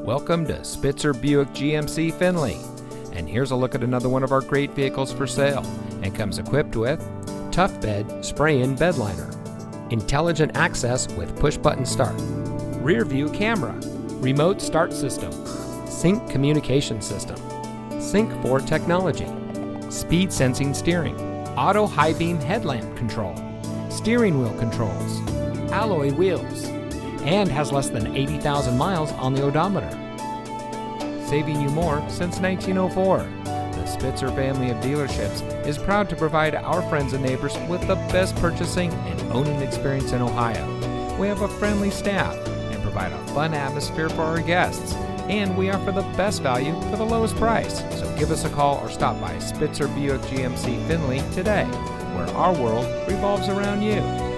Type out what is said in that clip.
Welcome to Spitzer Buick GMC Findlay, and here's a look at another one of our great vehicles for sale, and comes equipped with Tough Bed Spray-In Bed Liner, Intelligent Access with Push-Button Start, Rear View Camera, Remote Start System, Sync Communication System, Sync 4 Technology, Speed Sensing Steering, Auto High Beam Headlamp Control, Steering Wheel Controls, Alloy Wheels, and has less than 80,000 miles on the odometer. Saving you more since 1904. The Spitzer family of dealerships is proud to provide our friends and neighbors with the best purchasing and owning experience in Ohio. We have a friendly staff and provide a fun atmosphere for our guests, and we offer the best value for the lowest price. So give us a call or stop by Spitzer Buick GMC Findlay today, where our world revolves around you.